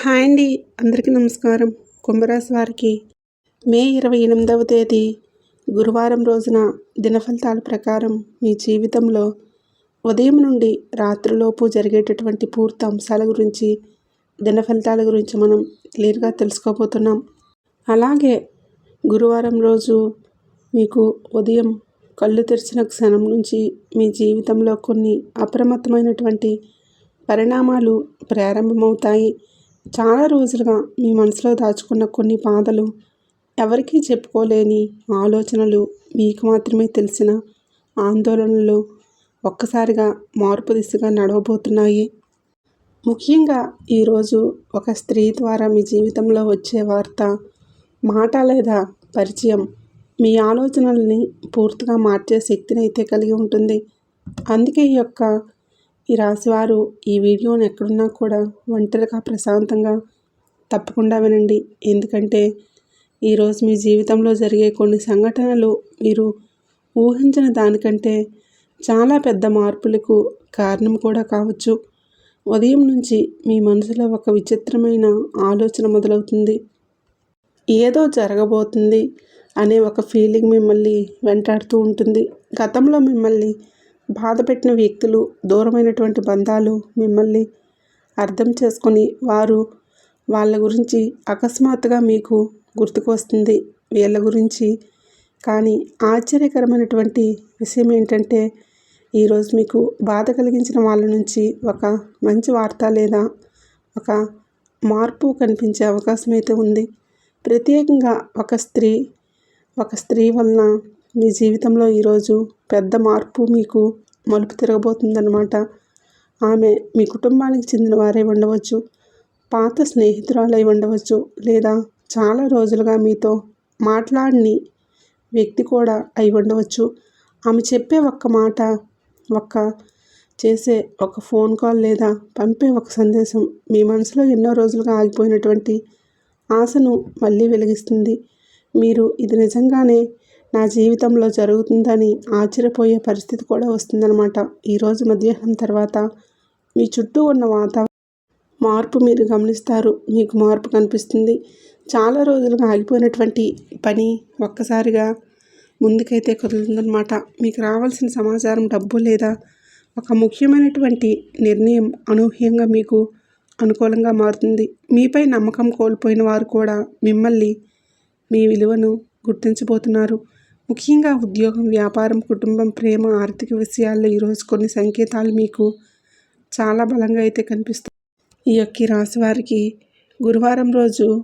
Hi అండి, అందరికీ నమస్కారం. కుంభరాశి వారికి మే 28వ తేదీ గురువారం రోజున దినఫలితాల ప్రకారం మీ జీవితంలో ఉదయం నుండి రాత్రిలోపు జరిగేటటువంటి పూర్తి అంశాల గురించి, దినఫలితాల గురించి మనం క్లియర్గా తెలుసుకోబోతున్నాం. అలాగే గురువారం రోజు మీకు ఉదయం కళ్ళు తెరిచిన క్షణం నుంచి మీ జీవితంలో కొన్ని అప్రమత్తమైనటువంటి పరిణామాలు ప్రారంభమవుతాయి. చాలా రోజులుగా మీ మనసులో దాచుకున్న కొన్ని బాధలు, ఎవరికీ చెప్పుకోలేని ఆలోచనలు, మీకు మాత్రమే తెలిసిన ఆందోళనలు ఒక్కసారిగా మార్పు దిశగా నడవబోతున్నాయి. ముఖ్యంగా ఈరోజు ఒక స్త్రీ ద్వారా మీ జీవితంలో వచ్చే వార్త, మాట లేదా పరిచయం మీ ఆలోచనల్ని పూర్తిగా మార్చే శక్తిని అయితే కలిగి ఉంటుంది. అందుకే ఈ రాశివారు ఈ వీడియోని ఎక్కడున్నా కూడా ఒంటరిగా ప్రశాంతంగా తప్పకుండా వినండి. ఎందుకంటే ఈరోజు మీ జీవితంలో జరిగే కొన్ని సంఘటనలు మీరు ఊహించిన దానికంటే చాలా పెద్ద మార్పులకు కారణం కూడా కావచ్చు. ఉదయం నుంచి మీ మనసులో ఒక విచిత్రమైన ఆలోచన మొదలవుతుంది. ఏదో జరగబోతుంది అనే ఒక ఫీలింగ్ మిమ్మల్ని వెంటాడుతూ ఉంటుంది. గతంలో మిమ్మల్ని బాధ పెట్టిన వ్యక్తులు, దూరమైనటువంటి బంధాలు మిమ్మల్ని అర్థం చేసుకొని వాళ్ళ గురించి అకస్మాత్తుగా మీకు గుర్తుకు వస్తుంది వీళ్ళ గురించి. కానీ ఆశ్చర్యకరమైనటువంటి విషయం ఏంటంటే ఈరోజు మీకు బాధ కలిగించిన వాళ్ళ నుంచి ఒక మంచి వార్త లేదా ఒక మార్పు కనిపించే అవకాశం అయితే ఉంది. ప్రత్యేకంగా ఒక స్త్రీ వలన మీ జీవితంలో ఈరోజు పెద్ద మార్పు మీకు మలుపు తిరగబోతుందన్నమాట. ఆమె మీ కుటుంబానికి చెందిన వారే ఉండవచ్చు, పాత స్నేహితురాలై ఉండవచ్చు, లేదా చాలా రోజులుగా మీతో మాట్లాడని వ్యక్తి కూడా అయి ఉండవచ్చు. ఆమె చెప్పే ఒక్క మాట, చేసే ఒక ఫోన్ కాల్ లేదా పంపే ఒక సందేశం మీ మనసులో ఎన్నో రోజులుగా ఆగిపోయినటువంటి ఆశను మళ్ళీ వెలిగిస్తుంది. మీరు ఇది నిజంగానే నా జీవితంలో జరుగుతుందని ఆశ్చర్యపోయే పరిస్థితి కూడా వస్తుందన్నమాట. ఈరోజు మధ్యాహ్నం తర్వాత మీ చుట్టూ ఉన్న వాతావరణం మార్పు మీరు గమనిస్తారు. మీకు మార్పు కనిపిస్తుంది. చాలా రోజులుగా ఆగిపోయినటువంటి పని ఒక్కసారిగా ముందుకైతే కదులుతుందన్నమాట. మీకు రావాల్సిన సమాచారం, డబ్బు లేదా ఒక ముఖ్యమైనటువంటి నిర్ణయం అనూహ్యంగా మీకు అనుకూలంగా మారుతుంది. మీపై నమ్మకం కోల్పోయిన వారు కూడా మీ విలువను గుర్తించబోతున్నారు. ముఖ్యంగా ఉద్యోగం, వ్యాపారం, కుటుంబం, ప్రేమ, ఆర్థిక విషయాల్లో ఈరోజు కొన్ని సంకేతాలు మీకు చాలా బలంగా అయితే కనిపిస్తాయి. ఈ రాశి వారికి గురువారం రోజు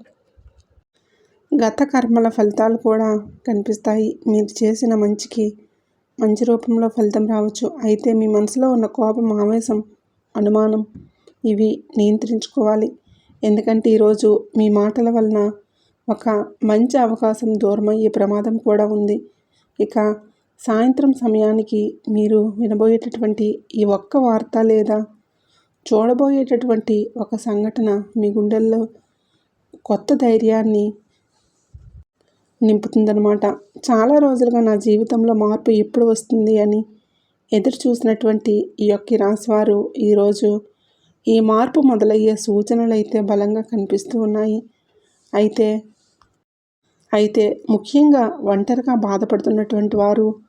గత కర్మల ఫలితాలు కూడా కనిపిస్తాయి. మీరు చేసిన మంచికి మంచి రూపంలో ఫలితం రావచ్చు. అయితే మీ మనసులో ఉన్న కోపం, ఆవేశం, అనుమానం ఇవి నియంత్రించుకోవాలి. ఎందుకంటే ఈరోజు మీ మాటల వలన ఒక మంచి అవకాశం దూరమయ్యే ప్రమాదం కూడా ఉంది. ఇక సాయంత్రం సమయానికి మీరు వినబోయేటటువంటి ఈ ఒక్క వార్త లేదా చూడబోయేటటువంటి ఒక సంఘటన మీ గుండెల్లో కొత్త ధైర్యాన్ని నింపుతుందన్నమాట. చాలా రోజులుగా నా జీవితంలో మార్పు ఎప్పుడు వస్తుంది అని ఎదురు చూసినటువంటి ఈ రాశివారు ఈరోజు ఈ మార్పు మొదలయ్యే సూచనలు అయితే బలంగా కనిపిస్తూ ఉన్నాయి. అయితే ముఖ్యంగా ఒంటరిగా బాధపడుతున్నటువంటి వారు,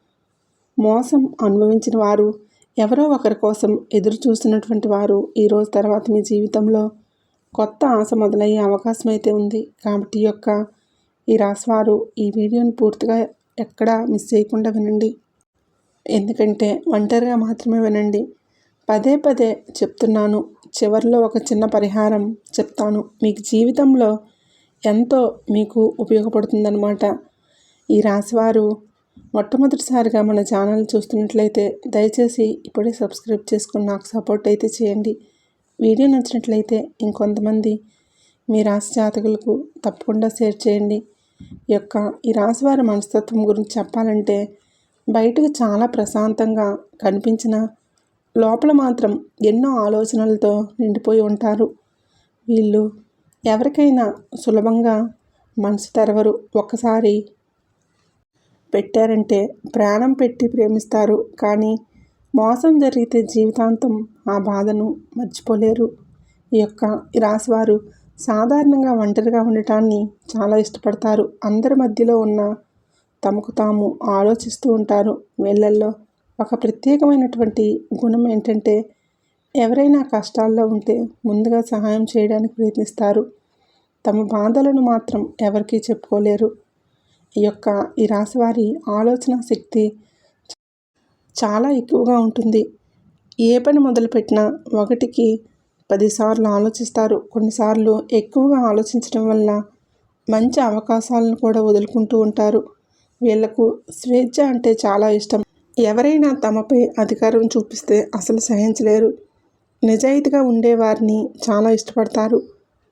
మోసం అనుభవించిన వారు, ఎవరో ఒకరి కోసం ఎదురు చూస్తున్నటువంటి వారు ఈరోజు తర్వాత మీ జీవితంలో కొత్త ఆశ మొదలయ్యే అవకాశం అయితే ఉంది. కాబట్టి ఈ రాశివారు ఈ వీడియోని పూర్తిగా ఎక్కడా మిస్ చేయకుండా వినండి. ఎందుకంటే ఒంటరిగా మాత్రమే వినండి. పదే చెప్తున్నాను. చివరిలో ఒక చిన్న పరిహారం చెప్తాను. మీకు జీవితంలో ఎంతో మీకు ఉపయోగపడుతుందన్నమాట. ఈ రాశివారు మొట్టమొదటిసారిగా మన ఛానల్ చూస్తున్నట్లయితే దయచేసి ఇప్పుడే సబ్స్క్రైబ్ చేసుకుని నాకు సపోర్ట్ అయితే చేయండి. వీడియో నచ్చినట్లయితే ఇంకొంతమంది మీ రాశి జాతకులకు తప్పకుండా షేర్ చేయండి. ఈ రాశివారి మనస్తత్వం గురించి చెప్పాలంటే బయటకు చాలా ప్రశాంతంగా కనిపించిన లోపల మాత్రం ఎన్నో ఆలోచనలతో నిండిపోయి ఉంటారు. వీళ్ళు ఎవరికైనా సులభంగా మనసు తెరవరు. ఒక్కసారి పెట్టారంటే ప్రాణం పెట్టి ప్రేమిస్తారు. కానీ మోసం జరిగితే జీవితాంతం ఆ బాధను మర్చిపోలేరు. ఈ రాశివారు సాధారణంగా ఒంటరిగా ఉండటాన్ని చాలా ఇష్టపడతారు. అందరి మధ్యలో ఉన్న తమకు తాము ఆలోచిస్తూ ఉంటారు. వీళ్ళల్లో ఒక ప్రత్యేకమైనటువంటి గుణం ఏంటంటే, ఎవరైనా కష్టాల్లో ఉంటే ముందుగా సహాయం చేయడానికి ప్రయత్నిస్తారు. తమ బాధలను మాత్రం ఎవరికీ చెప్పుకోలేరు. ఈ రాశివారి ఆలోచన శక్తి చాలా ఎక్కువగా ఉంటుంది. ఏ పని మొదలుపెట్టినా 1కి 10 సార్లు ఆలోచిస్తారు. కొన్నిసార్లు ఎక్కువగా ఆలోచించడం వల్ల మంచి అవకాశాలను కూడా వదులుకుంటూ ఉంటారు. వీళ్లకు స్వేచ్ఛ అంటే చాలా ఇష్టం. ఎవరైనా తమపై అధికారం చూపిస్తే అసలు సహించలేరు. నిజాయితీగా ఉండేవారిని చాలా ఇష్టపడతారు.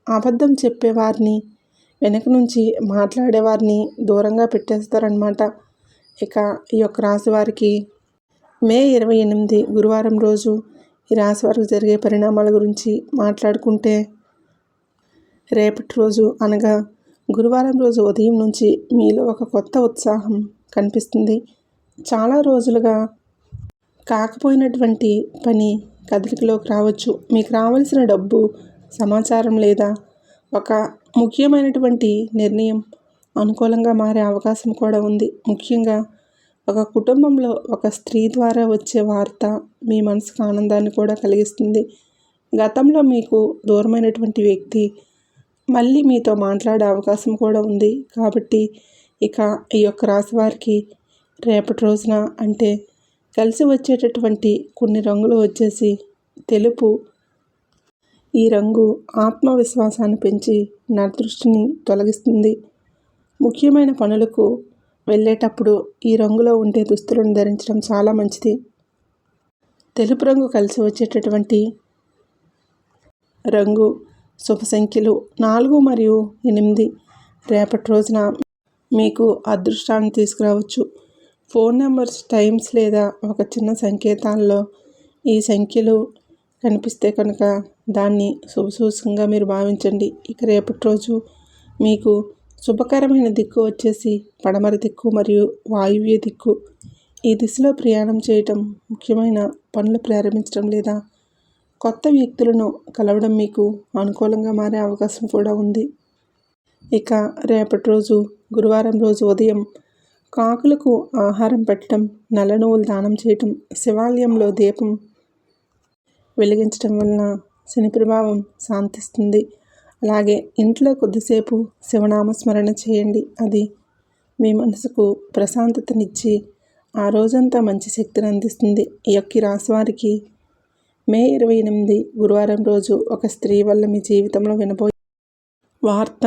అబద్ధం చెప్పేవారిని, వెనక నుంచి మాట్లాడేవారిని దూరంగా పెట్టేస్తారనమాట. ఇక ఈ యొక్క రాశి వారికి మే 28 గురువారం రోజు ఈ రాశి వారికి జరిగే పరిణామాల గురించి మాట్లాడుకుంటే, రేపటి రోజు అనగా గురువారం రోజు ఉదయం నుంచి మీలో ఒక కొత్త ఉత్సాహం కనిపిస్తుంది. చాలా రోజులుగా కాకపోయినటువంటి పని కదలికలోకి రావచ్చు. మీకు రావాల్సిన డబ్బు, సమాచారం లేదా ఒక ముఖ్యమైనటువంటి నిర్ణయం అనుకూలంగా మారే అవకాశం కూడా ఉంది. ముఖ్యంగా ఒక కుటుంబంలో ఒక స్త్రీ ద్వారా వచ్చే వార్త మీ మనసుకు ఆనందాన్ని కూడా కలిగిస్తుంది. గతంలో మీకు దూరమైనటువంటి వ్యక్తి మళ్ళీ మీతో మాట్లాడే అవకాశం కూడా ఉంది. కాబట్టి ఇక ఈ యొక్క రాశి వారికి రేపటి రోజున అంటే కలిసి వచ్చేటటువంటి కొన్ని రంగులు వచ్చేసి తెలుపు. ఈ రంగు ఆత్మవిశ్వాసాన్ని పెంచి నరదృష్టిని తొలగిస్తుంది. ముఖ్యమైన పనులకు వెళ్ళేటప్పుడు ఈ రంగులో ఉండే దుస్తులను ధరించడం చాలా మంచిది. తెలుపు రంగు కలిసి వచ్చేటటువంటి రంగు శుభ సంఖ్యలు 4 మరియు 8. రేపటి రోజున మీకు అదృష్టాన్ని తీసుకురావచ్చు. ఫోన్ నెంబర్స్, టైమ్స్ లేదా ఒక చిన్న సంకేతాల్లో ఈ సంఖ్యలు కనిపిస్తే కనుక దాన్ని శుభసూచకంగా మీరు భావించండి. ఇక రేపటి రోజు మీకు శుభకరమైన దిక్కు వచ్చేసి పడమర దిక్కు మరియు వాయువ్య దిక్కు. ఈ దిశలో ప్రయాణం చేయటం, ముఖ్యమైన పనులు ప్రారంభించడం లేదా కొత్త వ్యక్తులను కలవడం మీకు అనుకూలంగా మారే అవకాశం కూడా ఉంది. ఇక రేపటి రోజు గురువారం రోజు ఉదయం కాకులకు ఆహారం పెట్టడం, నల్ల నువ్వులు దానం చేయటం, శివాలయంలో దీపం వెలిగించడం వలన శని ప్రభావం శాంతిస్తుంది. అలాగే ఇంట్లో కొద్దిసేపు శివనామస్మరణ చేయండి. అది మీ మనసుకు ప్రశాంతతనిచ్చి ఆ రోజంతా మంచి శక్తిని అందిస్తుంది. ఈ యొక్క రాశి వారికి మే 28 గురువారం రోజు ఒక స్త్రీ వల్ల మీ జీవితంలో వినబోయే వార్త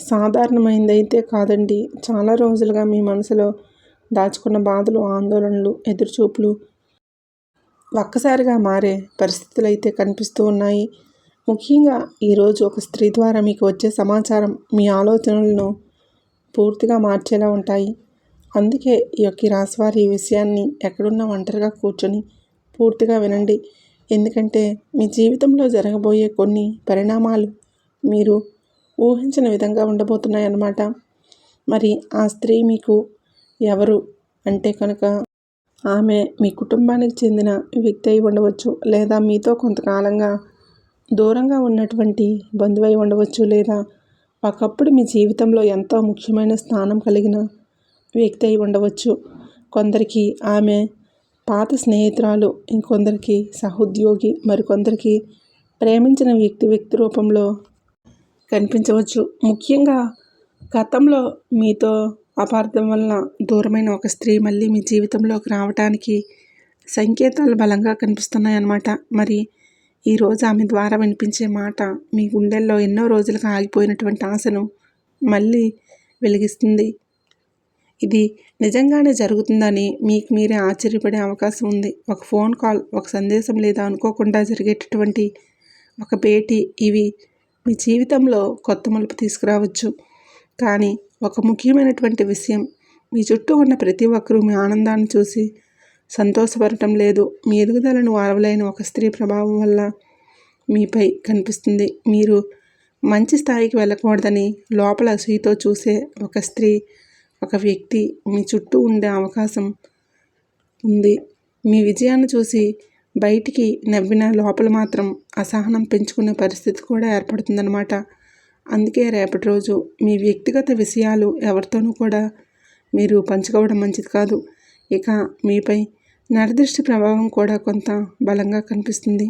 సాధారణమైందైతే కాదండి. చాలా రోజులుగా మీ మనసులో దాచుకున్న బాధలు, ఆందోళనలు, ఎదురుచూపులు ఒక్కసారిగా మారే పరిస్థితులు అయితే కనిపిస్తూ ఉన్నాయి. ముఖ్యంగా ఈరోజు ఒక స్త్రీ ద్వారా మీకు వచ్చే సమాచారం మీ ఆలోచనలను పూర్తిగా మార్చేలా ఉంటాయి. అందుకే ఈ యొక్క రాశివారి ఈ విషయాన్ని ఎక్కడున్నా ఒంటరిగా కూర్చొని పూర్తిగా వినండి. ఎందుకంటే మీ జీవితంలో జరగబోయే కొన్ని పరిణామాలు మీరు ఊహించిన విధంగా ఉండబోతున్నాయి అన్నమాట. మరి ఆ స్త్రీ మీకు ఎవరు అంటే కనుక ఆమె మీ కుటుంబానికి చెందిన వ్యక్తి అయి ఉండవచ్చు, లేదా మీతో కొంతకాలంగా దూరంగా ఉన్నటువంటి బంధువై ఉండవచ్చు, లేదా ఒకప్పుడు మీ జీవితంలో ఎంతో ముఖ్యమైన స్థానం కలిగిన వ్యక్తి అయి ఉండవచ్చు. కొందరికి ఆమె పాత స్నేహితురాలు, ఇంకొందరికి సహోద్యోగి, మరికొందరికి ప్రేమించిన వ్యక్తి రూపంలో కనిపించవచ్చు. ముఖ్యంగా గతంలో మీతో అపార్థం వలన దూరమైన ఒక స్త్రీ మళ్ళీ మీ జీవితంలోకి రావటానికి సంకేతాలు బలంగా కనిపిస్తున్నాయి అన్నమాట. మరి ఈరోజు ఆమె ద్వారా వినిపించే మాట మీ గుండెల్లో ఎన్నో రోజులుగా ఆగిపోయినటువంటి ఆశను మళ్ళీ వెలిగిస్తుంది. ఇది నిజంగానే జరుగుతుందని మీకు మీరే ఆశ్చర్యపడే అవకాశం ఉంది. ఒక ఫోన్ కాల్, ఒక సందేశం లేదా అనుకోకుండా జరిగేటటువంటి ఒక భేటీ ఇవి మీ జీవితంలో కొత్త మలుపు తీసుకురావచ్చు. కానీ ఒక ముఖ్యమైనటువంటి విషయం, మీ చుట్టూ ఉన్న ప్రతి ఒక్కరూ మీ ఆనందాన్ని చూసి సంతోషపడటం లేదు. మీ ఎదుగుదలను వారవలేని ఒక స్త్రీ ప్రభావం వల్ల మీపై కనిపిస్తుంది. మీరు మంచి స్థాయికి వెళ్ళకూడదని లోపల అసూయతో చూసే ఒక స్త్రీ, ఒక వ్యక్తి మీ చుట్టూ ఉండే అవకాశం ఉంది. మీ విజయాన్ని చూసి బయటికి నవ్విన లోపల మాత్రం అసహనం పెంచుకునే పరిస్థితి కూడా ఏర్పడుతుందన్నమాట. అందుకే రేపటి రోజు మీ వ్యక్తిగత విషయాలు ఎవరితోనూ కూడా మీరు పంచుకోవడం మంచిది కాదు. ఇక మీపై నరదృష్టి ప్రభావం కూడా కొంత బలంగా కనిపిస్తుంది.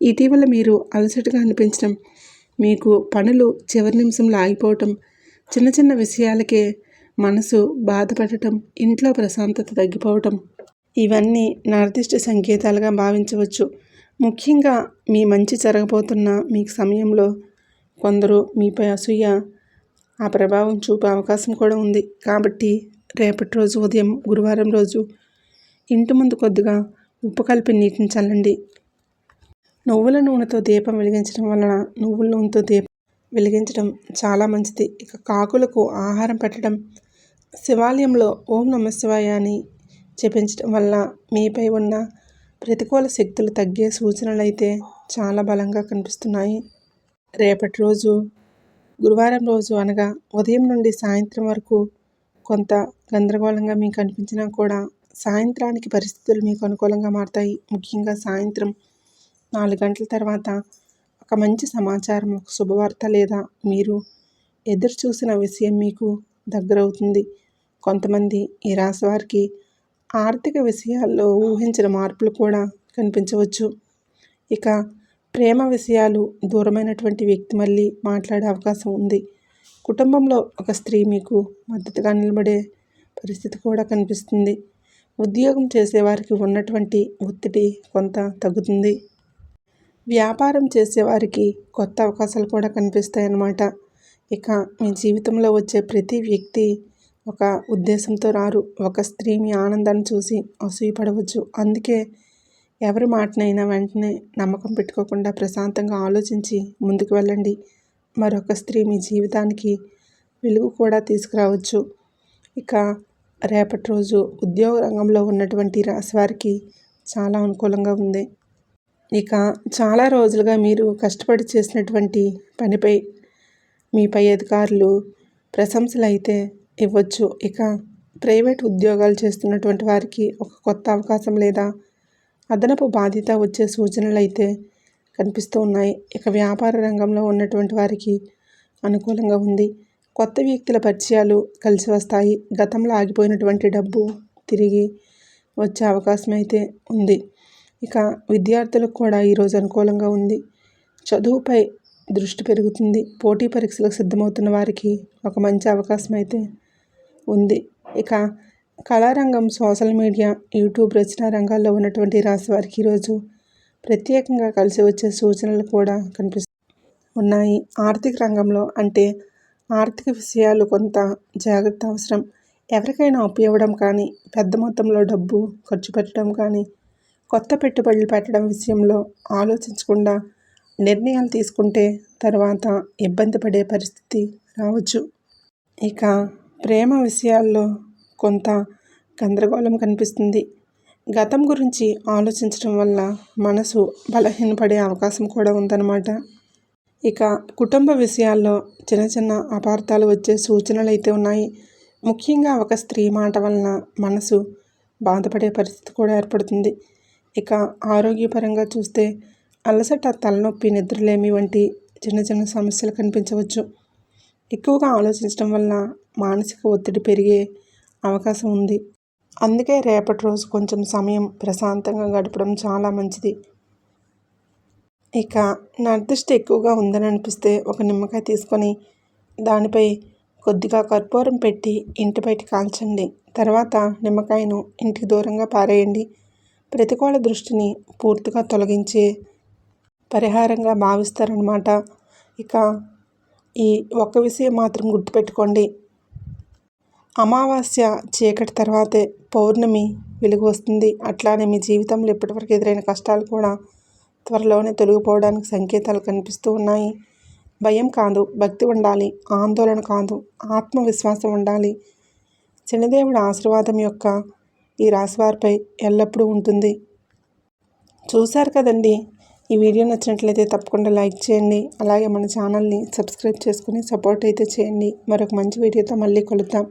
ఇటీవల మీరు అలసటగా అనిపించడం, మీకు పనులు చివరి నిమిషంలో ఆగిపోవటం, చిన్న చిన్న విషయాలకే మనసు బాధపడటం, ఇంట్లో ప్రశాంతత తగ్గిపోవటం, ఇవన్నీ నరదిష్టి సంకేతాలుగా భావించవచ్చు. ముఖ్యంగా మీ మంచి జరగబోతున్న మీకు సమయంలో కొందరు మీపై అసూయ ఆ ప్రభావం చూపే అవకాశం కూడా ఉంది. కాబట్టి రేపటి రోజు ఉదయం గురువారం రోజు ఇంటి ముందు కొద్దిగా ఉప్పు కలిపి నీటిని చల్లండి. నువ్వుల నూనెతో దీపం వెలిగించడం వలన నువ్వుల నూనెతో దీపం వెలిగించడం చాలా మంచిది. ఇక కాకులకు ఆహారం పెట్టడం, శివాలయంలో ఓం నమఃశివాయ అని జపించడం వల్ల మీపై ఉన్న ప్రతికూల శక్తులు తగ్గే సూచనలు అయితే చాలా బలంగా కనిపిస్తున్నాయి. రేపటి రోజు గురువారం రోజు అనగా ఉదయం నుండి సాయంత్రం వరకు కొంత గందరగోళంగా మీకు అనిపించినా కూడా సాయంత్రానికి పరిస్థితులు మీకు అనుకూలంగా మారుతాయి. ముఖ్యంగా సాయంత్రం 4 గంటల తర్వాత ఒక మంచి సమాచారం, ఒక శుభవార్త లేదా మీరు ఎదురు చూసిన విషయం మీకు దగ్గరవుతుంది. కొంతమంది ఈ రాశి వారికి ఆర్థిక విషయాల్లో ఊహించిన మార్పులు కూడా కనిపించవచ్చు. ఇక ప్రేమ విషయాలు, దూరమైనటువంటి వ్యక్తి మళ్ళీ మాట్లాడే అవకాశం ఉంది. కుటుంబంలో ఒక స్త్రీ మీకు మద్దతుగా నిలబడే పరిస్థితి కూడా కనిపిస్తుంది. ఉద్యోగం చేసేవారికి ఉన్నటువంటి ఒత్తిడి కొంత తగ్గుతుంది. వ్యాపారం చేసేవారికి కొత్త అవకాశాలు కూడా కనిపిస్తాయి అన్నమాట. ఇక మీ జీవితంలో వచ్చే ప్రతి వ్యక్తి ఒక ఉద్దేశంతో రారు. ఒక స్త్రీ మీ ఆనందాన్ని చూసి అసూయపడవచ్చు. అందుకే ఎవరి మాటనైనా వెంటనే నమ్మకం పెట్టుకోకుండా ప్రశాంతంగా ఆలోచించి ముందుకు వెళ్ళండి. మరొక స్త్రీ మీ జీవితానికి వెలుగు కూడా తీసుకురావచ్చు. ఇక రేపటి రోజు ఉద్యోగ రంగంలో ఉన్నటువంటి రాశి వారికి చాలా అనుకూలంగా ఉంది. ఇక చాలా రోజులుగా మీరు కష్టపడి చేసినటువంటి పనిపై మీ పై అధికారులు ప్రశంసలు అయితే ఇవ్వచ్చు. ఇక ప్రైవేట్ ఉద్యోగాలు చేస్తున్నటువంటి వారికి ఒక కొత్త అవకాశం లేదా అదనపు బాధ్యత వచ్చే సూచనలు అయితే కనిపిస్తూ ఉన్నాయి. ఇక వ్యాపార రంగంలో ఉన్నటువంటి వారికి అనుకూలంగా ఉంది. కొత్త వ్యక్తుల పరిచయాలు కలిసి వస్తాయి. గతంలో ఆగిపోయినటువంటి డబ్బు తిరిగి వచ్చే అవకాశం అయితే ఉంది. ఇక విద్యార్థులకు కూడా ఈరోజు అనుకూలంగా ఉంది. చదువుపై దృష్టి పెరుగుతుంది. పోటీ పరీక్షలకు సిద్ధమవుతున్న వారికి ఒక మంచి అవకాశం అయితే ఉంది. ఇక కళారంగం, సోషల్ మీడియా, యూట్యూబ్, రచనా రంగాల్లో ఉన్నటువంటి రాశి వారికి ఈరోజు ప్రత్యేకంగా కలిసి వచ్చే సూచనలు కూడా ఉన్నాయి. ఆర్థిక రంగంలో అంటే ఆర్థిక విషయాలు కొంత జాగ్రత్త అవసరం. ఎవరికైనా అప్పు ఇవ్వడం కానీ, పెద్ద మొత్తంలో డబ్బు ఖర్చు పెట్టడం కానీ, కొత్త పెట్టుబడులు పెట్టడం విషయంలో ఆలోచించకుండా నిర్ణయాలు తీసుకుంటే తర్వాత ఇబ్బంది పడే పరిస్థితి రావచ్చు. ఇక ప్రేమ విషయాల్లో కొంత గందరగోళం కనిపిస్తుంది. గతం గురించి ఆలోచించడం వల్ల మనసు బలహీనపడే అవకాశం కూడా ఉందన్నమాట. ఇక కుటుంబ విషయాల్లో చిన్న చిన్న అపార్థాలు వచ్చే సూచనలు అయితే ఉన్నాయి. ముఖ్యంగా ఒక స్త్రీ మాట వలన మనసు బాధపడే పరిస్థితి కూడా ఏర్పడుతుంది. ఇక ఆరోగ్యపరంగా చూస్తే అలసట, తలనొప్పి, నిద్రలేమి వంటి చిన్న చిన్న సమస్యలు కనిపించవచ్చు. ఎక్కువగా ఆలోచించడం వల్ల మానసిక ఒత్తిడి పెరిగే అవకాశం ఉంది. అందుకే రేపటి రోజు కొంచెం సమయం ప్రశాంతంగా గడపడం చాలా మంచిది. ఇక నరదిష్టి ఎక్కువగా ఉందని అనిపిస్తే ఒక నిమ్మకాయ తీసుకొని దానిపై కొద్దిగా కర్పూరం పెట్టి ఇంటి బయట కాల్చండి. తర్వాత నిమ్మకాయను ఇంటికి దూరంగా పారేయండి. ప్రతికూల దృష్టిని పూర్తిగా తొలగించే పరిహారంగా భావిస్తారనమాట. ఇక ఈ ఒక్క విషయం మాత్రం గుర్తుపెట్టుకోండి. అమావాస్య చీకటి తర్వాతే పౌర్ణమి వెలుగు వస్తుంది. అట్లానే మీ జీవితంలో ఇప్పటివరకు ఎదురైన కష్టాలు కూడా త్వరలోనే తొలగిపోవడానికి సంకేతాలు కనిపిస్తూ ఉన్నాయి. భయం కాదు, భక్తి ఉండాలి. ఆందోళన కాదు, ఆత్మవిశ్వాసం ఉండాలి. శనిదేవుడి ఆశీర్వాదం యొక్క ఈ రాశివారిపై ఎల్లప్పుడూ ఉంటుంది. చూశారు కదండి. ఈ వీడియో నచ్చినట్లయితే తప్పకుండా లైక్ చేయండి. అలాగే మన ఛానల్ని సబ్స్క్రైబ్ చేసుకుని సపోర్ట్ అయితే చేయండి. మరొక మంచి వీడియోతో మళ్ళీ కలుద్దాం.